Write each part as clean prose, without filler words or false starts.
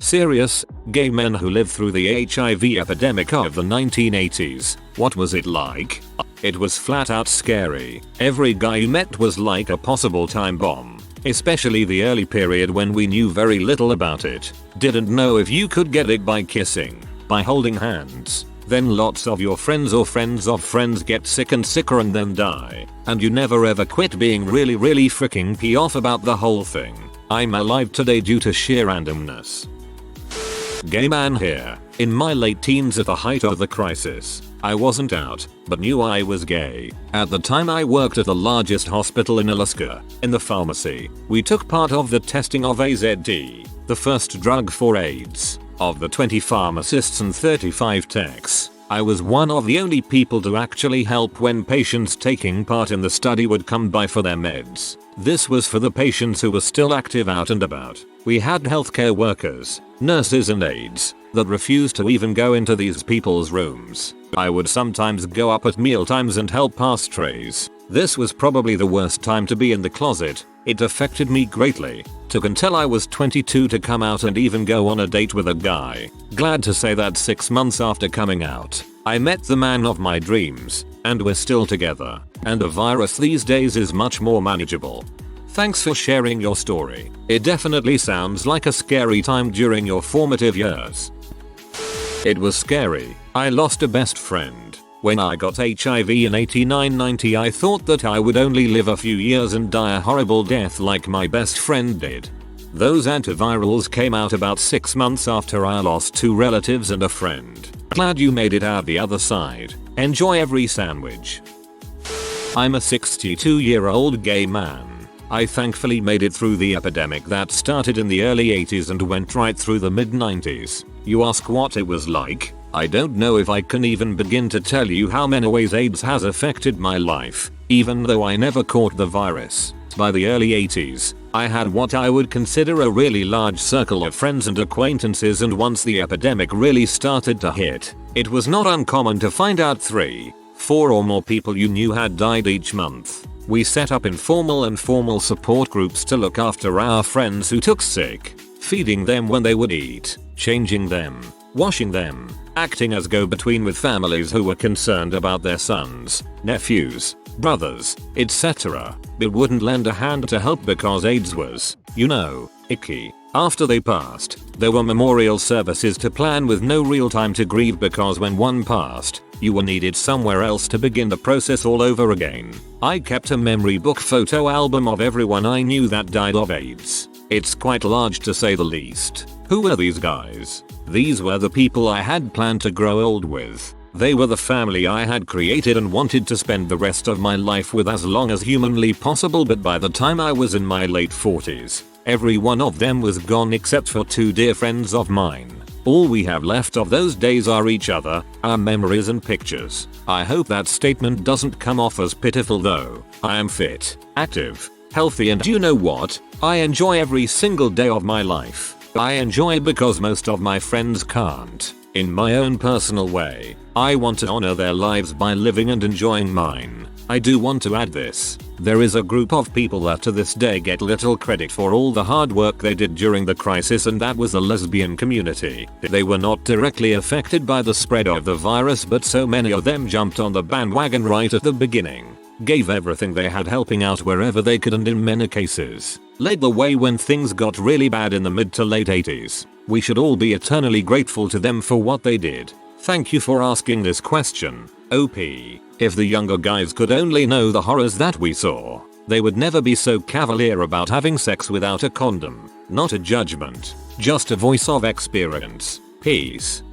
Serious, gay men who lived through the HIV epidemic of the 1980s. What was it like? It was flat out scary. Every guy you met was like a possible time bomb. Especially the early period when we knew very little about it. Didn't know if you could get it by kissing, by holding hands. Then lots of your friends or friends of friends get sick and sicker and then die. And you never ever quit being really freaking pee off about the whole thing. I'm alive today due to sheer randomness. Gay man here. In my late teens at the height of the crisis. I wasn't out, but knew I was gay. At the time I worked at the largest hospital in Alaska. In the pharmacy, we took part of the testing of AZT, the first drug for AIDS. Of the 20 pharmacists and 35 techs, I was one of the only people to actually help when patients taking part in the study would come by for their meds. This was for the patients who were still active out and about. We had healthcare workers, nurses and aides that refused to even go into these people's rooms. I would sometimes go up at mealtimes and help pass trays. This was probably the worst time to be in the closet. It affected me greatly. Took until I was 22 to come out and even go on a date with a guy. Glad to say that 6 months after coming out, I met the man of my dreams, and we're still together. And the virus these days is much more manageable. Thanks for sharing your story. It definitely sounds like a scary time during your formative years. It was scary. I lost a best friend. When I got HIV in 89-90 I thought that I would only live a few years and die a horrible death like my best friend did. Those antivirals came out about 6 months after I lost 2 relatives and a friend. Glad you made it out the other side. Enjoy every sandwich. I'm a 62-year-old gay man. I thankfully made it through the epidemic that started in the early 80s and went right through the mid 90s. You ask what it was like? I don't know if I can even begin to tell you how many ways AIDS has affected my life, even though I never caught the virus. By the early 80s, I had what I would consider a really large circle of friends and acquaintances, and once the epidemic really started to hit, it was not uncommon to find out 3, 4 or more people you knew had died each month. We set up informal and formal support groups to look after our friends who took sick, feeding them when they would eat, changing them, washing them, acting as go-between with families who were concerned about their sons, nephews, brothers, etc. but wouldn't lend a hand to help because AIDS was, icky. After they passed, there were memorial services to plan with no real time to grieve because when one passed, you were needed somewhere else to begin the process all over again. I kept a memory book photo album of everyone I knew that died of AIDS. It's quite large to say the least. Who were these guys? These were the people I had planned to grow old with. They were the family I had created and wanted to spend the rest of my life with as long as humanly possible, but by the time I was in my late 40s, every one of them was gone except for 2 dear friends of mine. All we have left of those days are each other, our memories and pictures. I hope that statement doesn't come off as pitiful though. I am fit, active, healthy, and you know what? I enjoy every single day of my life. I enjoy because most of my friends can't. In my own personal way, I want to honor their lives by living and enjoying mine. I do want to add this. There is a group of people that to this day get little credit for all the hard work they did during the crisis, and that was the lesbian community. They were not directly affected by the spread of the virus, but so many of them jumped on the bandwagon right at the beginning. Gave everything they had helping out wherever they could, and in many cases, led the way when things got really bad in the mid to late 80s. We should all be eternally grateful to them for what they did. Thank you for asking this question, OP. If the younger guys could only know the horrors that we saw, they would never be so cavalier about having sex without a condom. Not a judgment, just a voice of experience. Peace.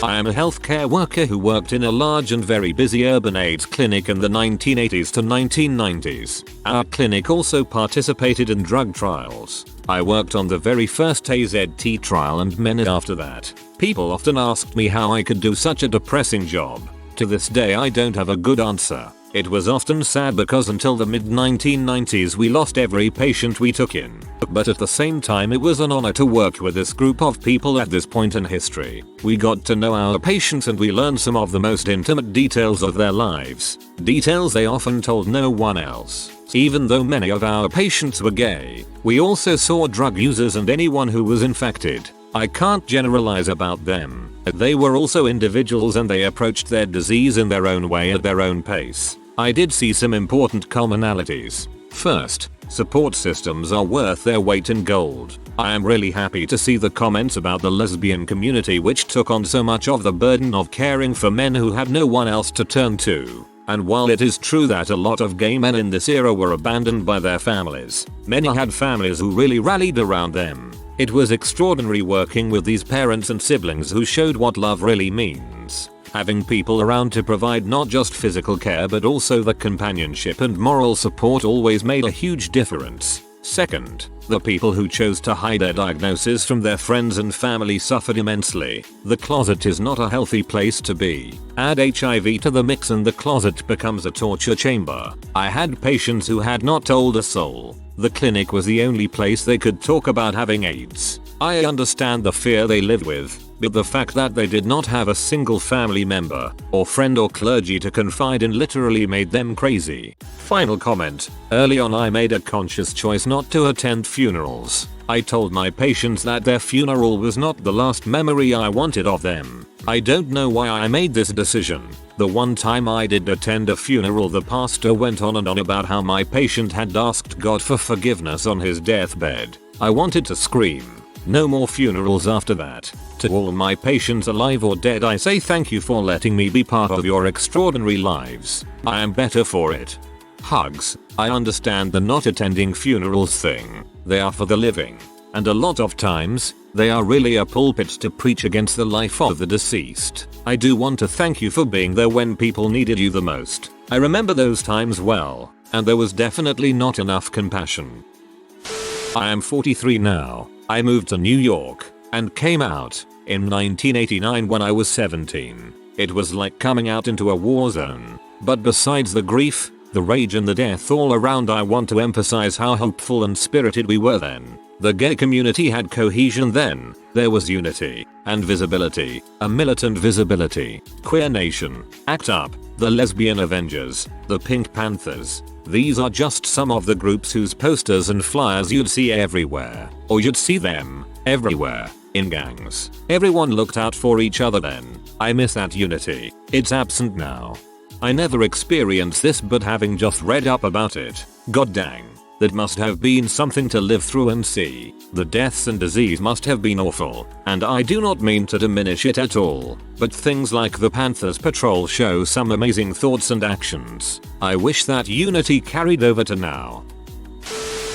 I am a healthcare worker who worked in a large and very busy urban AIDS clinic in the 1980s to 1990s. Our clinic also participated in drug trials. I worked on the very first AZT trial and many after that. People often asked me how I could do such a depressing job. To this day I don't have a good answer. It was often sad because until the mid 1990s we lost every patient we took in. But at the same time it was an honor to work with this group of people at this point in history. We got to know our patients and we learned some of the most intimate details of their lives. Details they often told no one else. Even though many of our patients were gay, we also saw drug users and anyone who was infected. I can't generalize about them. They were also individuals and they approached their disease in their own way at their own pace. I did see some important commonalities. First, support systems are worth their weight in gold. I am really happy to see the comments about the lesbian community which took on so much of the burden of caring for men who had no one else to turn to. And while it is true that a lot of gay men in this era were abandoned by their families, many had families who really rallied around them. It was extraordinary working with these parents and siblings who showed what love really means. Having people around to provide not just physical care but also the companionship and moral support always made a huge difference. Second, the people who chose to hide their diagnosis from their friends and family suffered immensely. The closet is not a healthy place to be. Add HIV to the mix and the closet becomes a torture chamber. I had patients who had not told a soul. The clinic was the only place they could talk about having AIDS. I understand the fear they lived with, but the fact that they did not have a single family member, or friend or clergy to confide in literally made them crazy. Final comment. Early on I made a conscious choice not to attend funerals. I told my patients that their funeral was not the last memory I wanted of them. I don't know why I made this decision. The one time I did attend a funeral, the pastor went on and on about how my patient had asked God for forgiveness on his deathbed. I wanted to scream. No more funerals after that. To all my patients alive or dead I say thank you for letting me be part of your extraordinary lives. I am better for it. Hugs. I understand the not attending funerals thing. They are for the living. And a lot of times, they are really a pulpit to preach against the life of the deceased. I do want to thank you for being there when people needed you the most. I remember those times well, and there was definitely not enough compassion. I am 43 now. I moved to New York and came out in 1989 when I was 17. It was like coming out into a war zone. But besides the grief, the rage and the death all around, I want to emphasize how hopeful and spirited we were then. The gay community had cohesion then. There was unity and visibility, a militant visibility. Queer Nation, ACT UP, the Lesbian Avengers, the Pink Panthers. These are just some of the groups whose posters and flyers you'd see everywhere. Or you'd see them everywhere, in gangs. Everyone looked out for each other then. I miss that unity. It's absent now. I never experienced this, but having just read up about it, god dang, that must have been something to live through and see. The deaths and disease must have been awful, and I do not mean to diminish it at all, but things like the Panthers Patrol show some amazing thoughts and actions. I wish that unity carried over to now.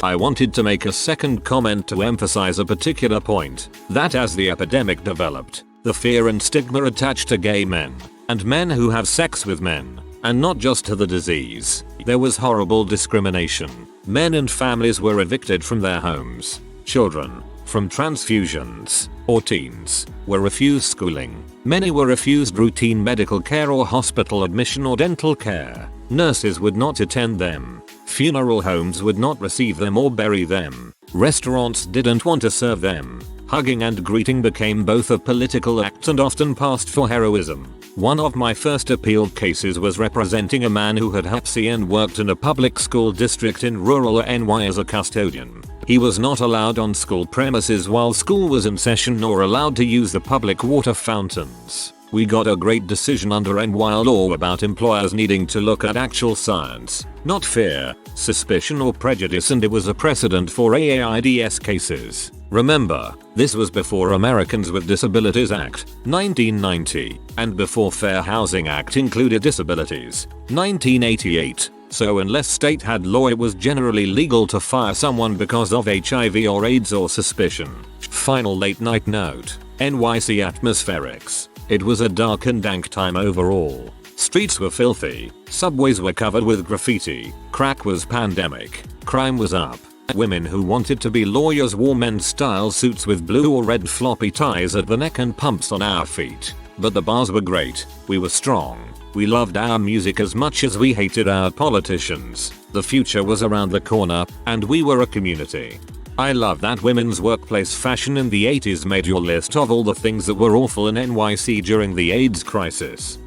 I wanted to make a second comment to emphasize a particular point, that as the epidemic developed, the fear and stigma attached to gay men, and men who have sex with men, and not just to the disease, there was horrible discrimination. Men and families were evicted from their homes. Children, from transfusions, or teens, were refused schooling. Many were refused routine medical care or hospital admission or dental care. Nurses would not attend them. Funeral homes would not receive them or bury them. Restaurants didn't want to serve them. Hugging and greeting became both a political act and often passed for heroism. One of my first appealed cases was representing a man who had Hep C and worked in a public school district in rural NY as a custodian. He was not allowed on school premises while school was in session nor allowed to use the public water fountains. We got a great decision under NY law about employers needing to look at actual science, not fear, suspicion or prejudice, and it was a precedent for AIDS cases. Remember, this was before Americans with Disabilities Act, 1990, and before Fair Housing Act included disabilities, 1988. So unless state had law, it was generally legal to fire someone because of HIV or AIDS or suspicion. Final late night note. NYC atmospherics. It was a dark and dank time overall. Streets were filthy, subways were covered with graffiti, crack was pandemic, crime was up. Women who wanted to be lawyers wore men's style suits with blue or red floppy ties at the neck and pumps on our feet. But the bars were great, we were strong. We loved our music as much as we hated our politicians. The future was around the corner, and we were a community. I love that women's workplace fashion in the 80s made your list of all the things that were awful in NYC during the AIDS crisis.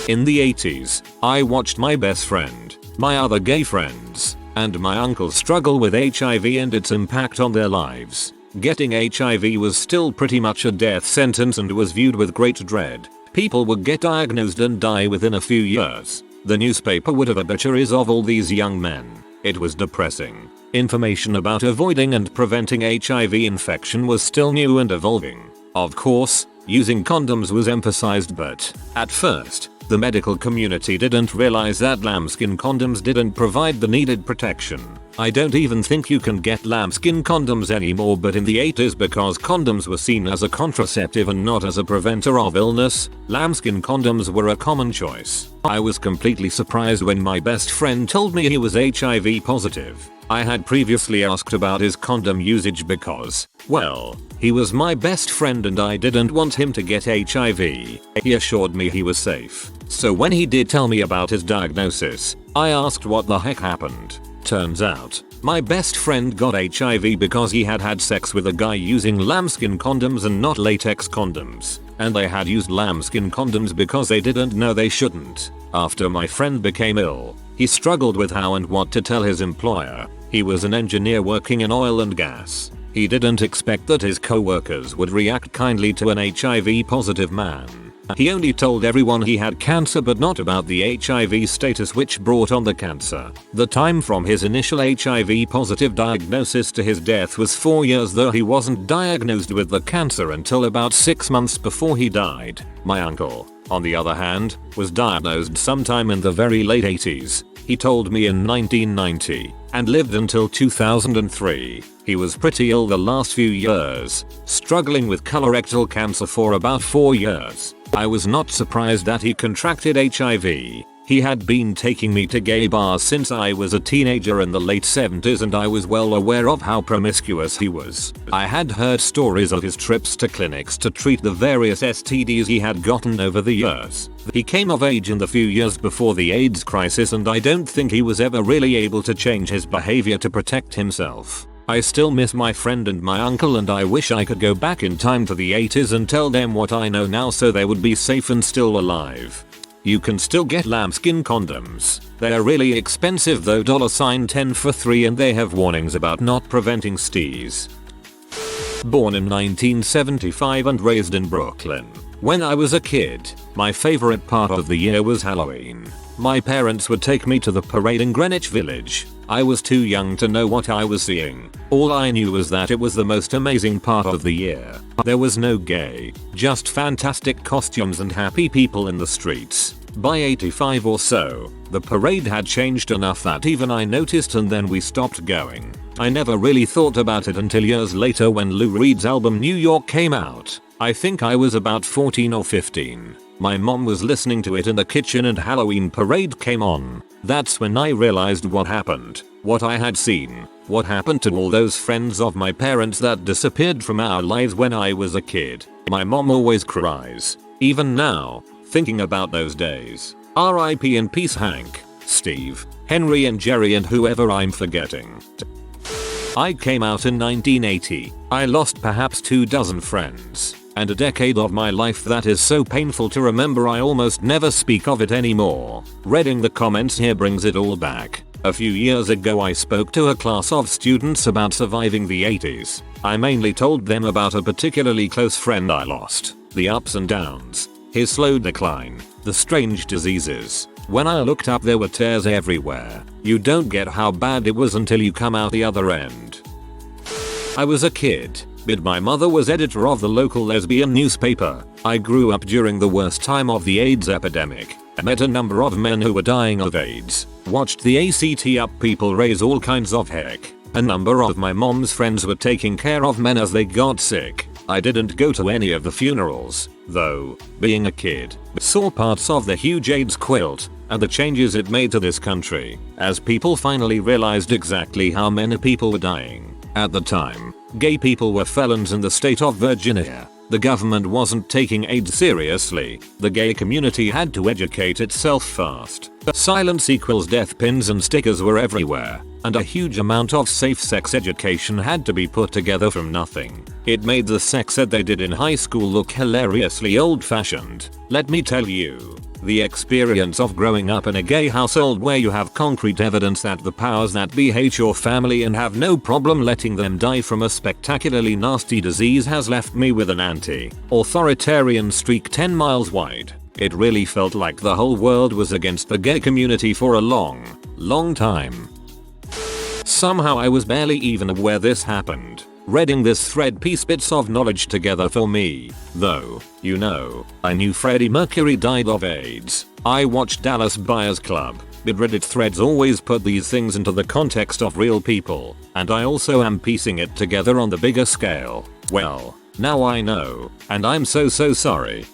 In the 80s, I watched my best friend, my other gay friends, and my uncle struggle with HIV and its impact on their lives. Getting HIV was still pretty much a death sentence and was viewed with great dread. People would get diagnosed and die within a few years. The newspaper would have obituaries of all these young men. It was depressing. Information about avoiding and preventing HIV infection was still new and evolving. Of course, using condoms was emphasized, but at first, the medical community didn't realize that lambskin condoms didn't provide the needed protection. I don't even think you can get lambskin condoms anymore, but in the 80s, because condoms were seen as a contraceptive and not as a preventer of illness, lambskin condoms were a common choice. I was completely surprised when my best friend told me he was HIV positive. I had previously asked about his condom usage because, well, he was my best friend and I didn't want him to get HIV. He assured me he was safe. So when he did tell me about his diagnosis, I asked what the heck happened. Turns out, my best friend got HIV because he had had sex with a guy using lambskin condoms and not latex condoms. And they had used lambskin condoms because they didn't know they shouldn't. After my friend became ill, he struggled with how and what to tell his employer. He was an engineer working in oil and gas. He didn't expect that his co-workers would react kindly to an HIV positive man. He only told everyone he had cancer but not about the HIV status which brought on the cancer. The time from his initial HIV positive diagnosis to his death was 4 years, though he wasn't diagnosed with the cancer until about 6 months before he died. My uncle, on the other hand, was diagnosed sometime in the very late 80s. He told me in 1990 and lived until 2003. He was pretty ill the last few years, struggling with colorectal cancer for about 4 years. I was not surprised that he contracted HIV. He had been taking me to gay bars since I was a teenager in the late 70s and I was well aware of how promiscuous he was. I had heard stories of his trips to clinics to treat the various STDs he had gotten over the years. He came of age in the few years before the AIDS crisis and I don't think he was ever really able to change his behavior to protect himself. I still miss my friend and my uncle and I wish I could go back in time to the 80s and tell them what I know now so they would be safe and still alive. You can still get lambskin condoms. They're really expensive though, $10 for 3, and they have warnings about not preventing STIs. Born in 1975 and raised in Brooklyn. When I was a kid, my favorite part of the year was Halloween. My parents would take me to the parade in Greenwich Village. I was too young to know what I was seeing. All I knew was that it was the most amazing part of the year. There was no gay, just fantastic costumes and happy people in the streets. By 85 or so, the parade had changed enough that even I noticed, and then we stopped going. I never really thought about it until years later when Lou Reed's album New York came out. I think I was about 14 or 15. My mom was listening to it in the kitchen and Halloween Parade came on. That's when I realized what happened, what I had seen, what happened to all those friends of my parents that disappeared from our lives when I was a kid. My mom always cries, even now, thinking about those days. R.I.P. in peace Hank, Steve, Henry and Jerry and whoever I'm forgetting. I came out in 1980. I lost perhaps 24 friends. And a decade of my life that is so painful to remember I almost never speak of it anymore. Reading the comments here brings it all back. A few years ago I spoke to a class of students about surviving the 80s. I mainly told them about a particularly close friend I lost, the ups and downs, his slow decline, the strange diseases. When I looked up there were tears everywhere. You don't get how bad it was until you come out the other end. I was a kid. But my mother was editor of the local lesbian newspaper. I grew up during the worst time of the AIDS epidemic. I met a number of men who were dying of AIDS. Watched the ACT UP people raise all kinds of heck. A number of my mom's friends were taking care of men as they got sick. I didn't go to any of the funerals, though, being a kid, saw parts of the huge AIDS quilt and the changes it made to this country as people finally realized exactly how many people were dying. At the time, gay people were felons in the state of Virginia. The government wasn't taking AIDS seriously. The gay community had to educate itself fast. Silence equals death pins and stickers were everywhere, and a huge amount of safe sex education had to be put together from nothing. It made the sex ed they did in high school look hilariously old-fashioned. Let me tell you, the experience of growing up in a gay household where you have concrete evidence that the powers that be hate your family and have no problem letting them die from a spectacularly nasty disease has left me with an anti-authoritarian streak 10 miles wide. It really felt like the whole world was against the gay community for a long time. Somehow I was barely even aware this happened. Reading this thread pieced bits of knowledge together for me. Though, I knew Freddie Mercury died of AIDS. I watched Dallas Buyers Club. But Reddit threads always put these things into the context of real people. And I also am piecing it together on the bigger scale. Well, now I know. And I'm so sorry.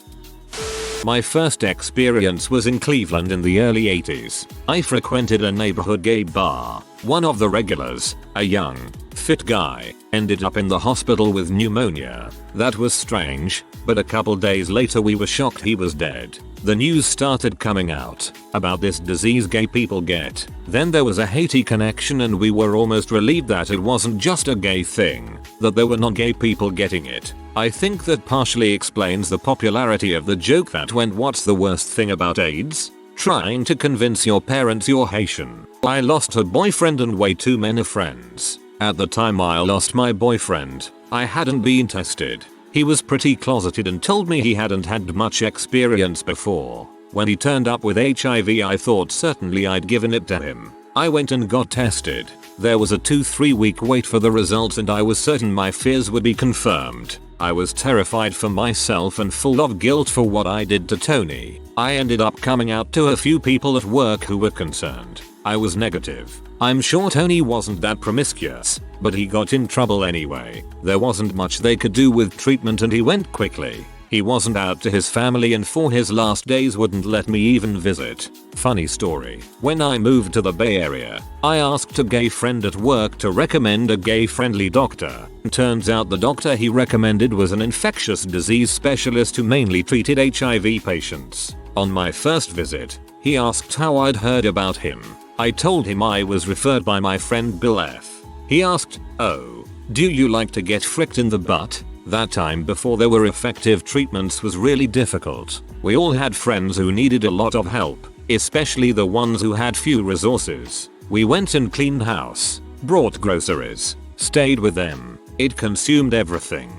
My first experience was in Cleveland in the early 80s. I frequented a neighborhood gay bar. One of the regulars, a young, fit guy, ended up in the hospital with pneumonia. That was strange, but a couple days later we were shocked he was dead. The news started coming out about this disease gay people get. Then there was a Haiti connection and we were almost relieved that it wasn't just a gay thing, that there were non-gay people getting it. I think that partially explains the popularity of the joke that went, "What's the worst thing about AIDS? Trying to convince your parents you're Haitian." I lost a boyfriend and way too many friends. At the time I lost my boyfriend, I hadn't been tested. He was pretty closeted and told me he hadn't had much experience before. When he turned up with HIV I thought certainly I'd given it to him. I went and got tested. There was a 2-3 week wait for the results and I was certain my fears would be confirmed. I was terrified for myself and full of guilt for what I did to Tony. I ended up coming out to a few people at work who were concerned. I was negative. I'm sure Tony wasn't that promiscuous, but he got in trouble anyway. There wasn't much they could do with treatment and he went quickly. He wasn't out to his family and for his last days wouldn't let me even visit. Funny story. When I moved to the Bay Area, I asked a gay friend at work to recommend a gay-friendly doctor. Turns out the doctor he recommended was an infectious disease specialist who mainly treated HIV patients. On my first visit, he asked how I'd heard about him. I told him I was referred by my friend Bill F. He asked, "Oh, do you like to get fricked in the butt?" That time before there were effective treatments was really difficult. We all had friends who needed a lot of help, especially the ones who had few resources. We went and cleaned house, brought groceries, stayed with them. It consumed everything.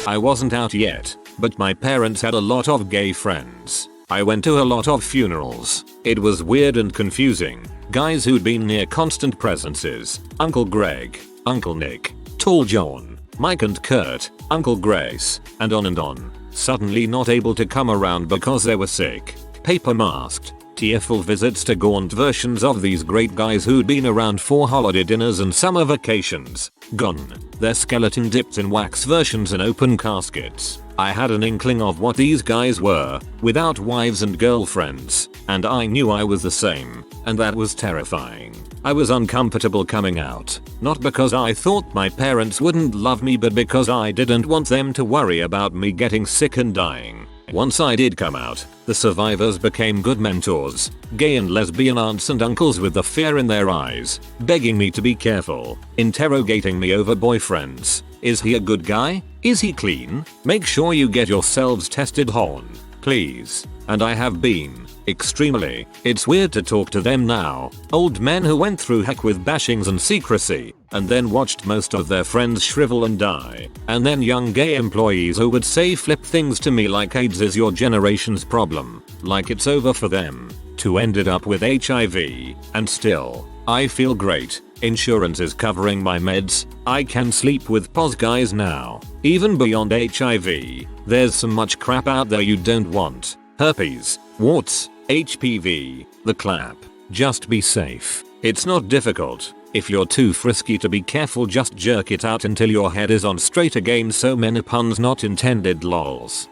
I wasn't out yet, but my parents had a lot of gay friends. I went to a lot of funerals. It was weird and confusing. Guys who'd been near constant presences. Uncle Greg, Uncle Nick, Tall John, Mike and Kurt, Uncle Grace, and on. Suddenly not able to come around because they were sick. Paper masked. Tearful visits to gaunt versions of these great guys who'd been around for holiday dinners and summer vacations. Gone. Their skeleton dipped in wax versions and open caskets. I had an inkling of what these guys were, without wives and girlfriends, and I knew I was the same, and that was terrifying. I was uncomfortable coming out, not because I thought my parents wouldn't love me but because I didn't want them to worry about me getting sick and dying. Once I did come out, the survivors became good mentors, gay and lesbian aunts and uncles with the fear in their eyes, begging me to be careful, interrogating me over boyfriends. Is he a good guy? Is he clean? Make sure you get yourselves tested hon. Please. And I have been. Extremely. It's weird to talk to them now. Old men who went through heck with bashings and secrecy, and then watched most of their friends shrivel and die. And then young gay employees who would say flip things to me like AIDS is your generation's problem. Like it's over for them. To ended up with HIV. And still, I feel great. Insurance is covering my meds. I can sleep with pos guys now. Even beyond HIV, there's so much crap out there you don't want. Herpes, warts, HPV, the clap. Just be safe. It's not difficult. If you're too frisky to be careful, just jerk it out until your head is on straight again. So many puns not intended lols.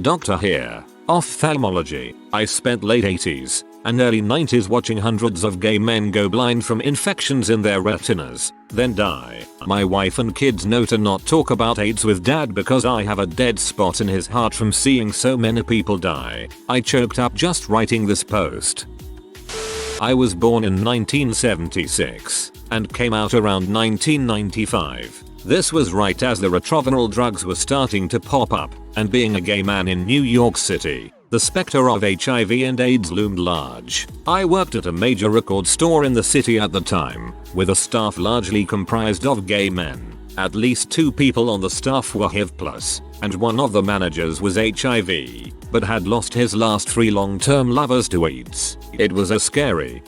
Doctor here. Ophthalmology. I spent late 80s and early 90s watching hundreds of gay men go blind from infections in their retinas, then die. My wife and kids know to not talk about AIDS with dad because I have a dead spot in his heart from seeing so many people die. I choked up just writing this post. I was born in 1976 and came out around 1995. This was right as the retroviral drugs were starting to pop up, and being a gay man in New York City, the specter of HIV and AIDS loomed large. I worked at a major record store in the city at the time, with a staff largely comprised of gay men. At least 2 people on the staff were HIV+, and one of the managers was HIV, but had lost his last 3 long-term lovers to AIDS. It was a scary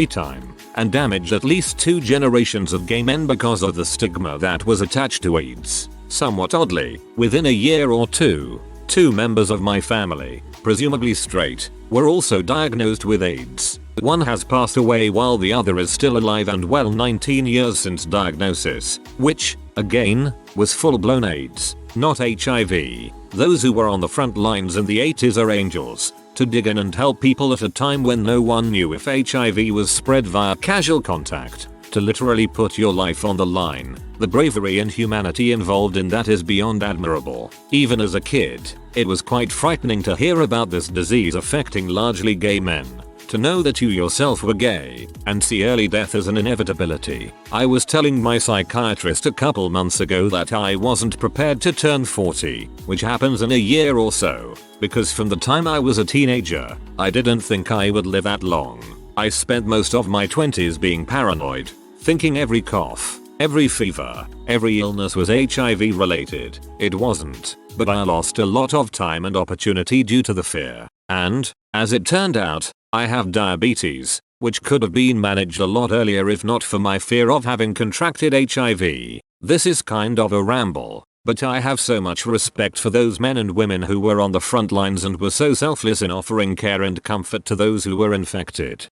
time, and damaged at least 2 generations of gay men because of the stigma that was attached to AIDS. Somewhat oddly, within a year or two, 2 members of my family, presumably straight, were also diagnosed with AIDS. One has passed away while the other is still alive and well 19 years since diagnosis, which, again, was full-blown AIDS, not HIV. Those who were on the front lines in the 80s are angels, to dig in and help people at a time when no one knew if HIV was spread via casual contact, to literally put your life on the line. The bravery and humanity involved in that is beyond admirable. Even as a kid, it was quite frightening to hear about this disease affecting largely gay men. To know that you yourself were gay, and see early death as an inevitability. I was telling my psychiatrist a couple months ago that I wasn't prepared to turn 40, which happens in a year or so, because from the time I was a teenager, I didn't think I would live that long. I spent most of my 20s being paranoid, thinking every cough, every fever, every illness was HIV related. It wasn't, but I lost a lot of time and opportunity due to the fear. And, as it turned out, I have diabetes, which could have been managed a lot earlier if not for my fear of having contracted HIV. This is kind of a ramble, but I have so much respect for those men and women who were on the front lines and were so selfless in offering care and comfort to those who were infected.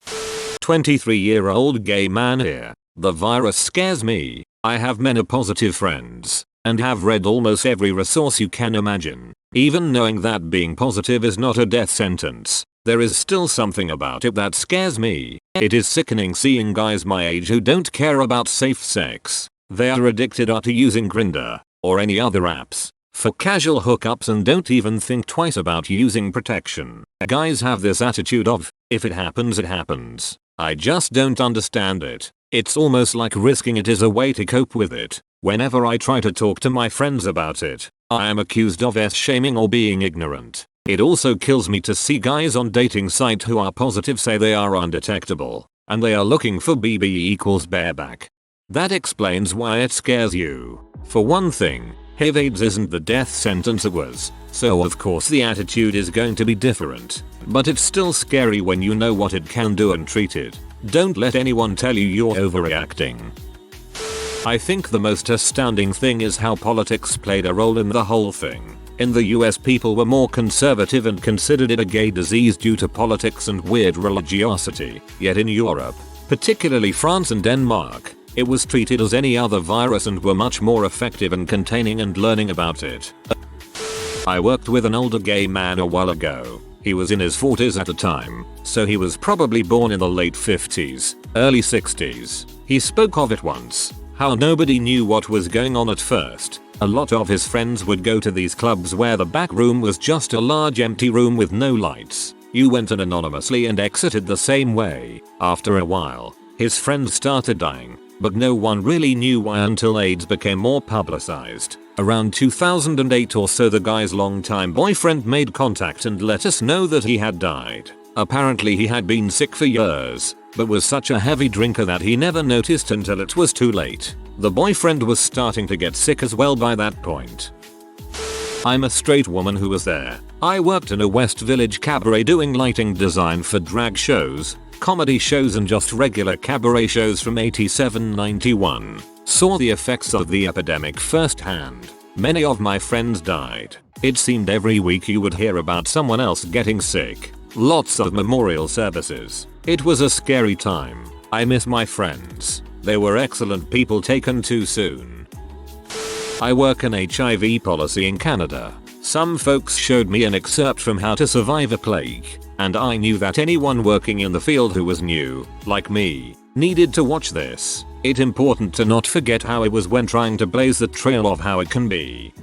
23-year-old gay man here. The virus scares me. I have menopausal friends, and have read almost every resource you can imagine. Even knowing that being positive is not a death sentence, there is still something about it that scares me. It is sickening seeing guys my age who don't care about safe sex. They are addicted to using Grindr, or any other apps, for casual hookups and don't even think twice about using protection. Guys have this attitude of, if it happens it happens. I just don't understand it. It's almost like risking it is a way to cope with it. Whenever I try to talk to my friends about it, I am accused of shaming or being ignorant. It also kills me to see guys on dating sites who are positive say they are undetectable, and they are looking for BB equals bareback. That explains why it scares you. For one thing, HIV/AIDS isn't the death sentence it was, so of course the attitude is going to be different. But it's still scary when you know what it can do and treat it. Don't let anyone tell you you're overreacting. I think the most astounding thing is how politics played a role in the whole thing. In the US, people were more conservative and considered it a gay disease due to politics and weird religiosity. Yet in Europe, particularly France and Denmark, it was treated as any other virus and were much more effective in containing and learning about it. I worked with an older gay man a while ago. He was in his 40s at the time, so he was probably born in the late 50s, early 60s. He spoke of it once, how nobody knew what was going on at first. A lot of his friends would go to these clubs where the back room was just a large empty room with no lights. You went in anonymously and exited the same way. After a while, his friends started dying, but no one really knew why until AIDS became more publicized. Around 2008 or so, the guy's longtime boyfriend made contact and let us know that he had died. Apparently he had been sick for years, but was such a heavy drinker that he never noticed until it was too late. The boyfriend was starting to get sick as well by that point. I'm a straight woman who was there. I worked in a West Village cabaret doing lighting design for drag shows, comedy shows and just regular cabaret shows from 87-91. Saw the effects of the epidemic firsthand. Many of my friends died. It seemed every week you would hear about someone else getting sick. Lots of memorial services. It was a scary time. I miss my friends. They were excellent people taken too soon. I work in HIV policy in Canada. Some folks showed me an excerpt from How to Survive a Plague, and I knew that anyone working in the field who was new, like me, needed to watch this. It's important to not forget how it was when trying to blaze the trail of how it can be.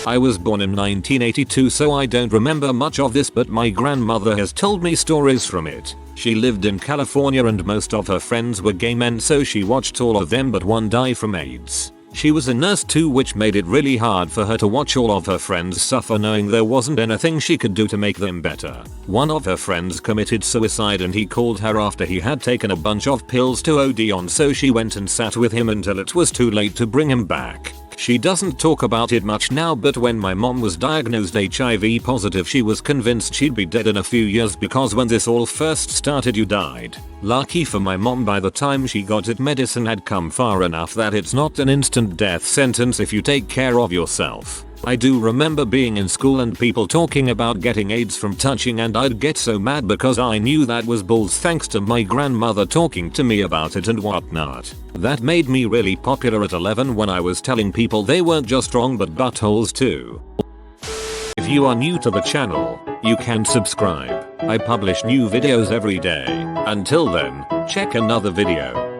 I was born in 1982, so I don't remember much of this, but my grandmother has told me stories from it. She lived in California and most of her friends were gay men, so she watched all of them but one die from AIDS. She was a nurse too, which made it really hard for her to watch all of her friends suffer, knowing there wasn't anything she could do to make them better. One of her friends committed suicide and he called her after he had taken a bunch of pills to OD on, so she went and sat with him until it was too late to bring him back. She doesn't talk about it much now, but when my mom was diagnosed HIV positive, she was convinced she'd be dead in a few years because when this all first started you died. Lucky for my mom, by the time she got it, medicine had come far enough that it's not an instant death sentence if you take care of yourself. I do remember being in school and people talking about getting AIDS from touching, and I'd get so mad because I knew that was bulls thanks to my grandmother talking to me about it and whatnot. That made me really popular at 11 when I was telling people they weren't just wrong but buttholes too. If you are new to the channel, you can subscribe. I publish new videos every day. Until then, check another video.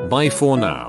Bye for now.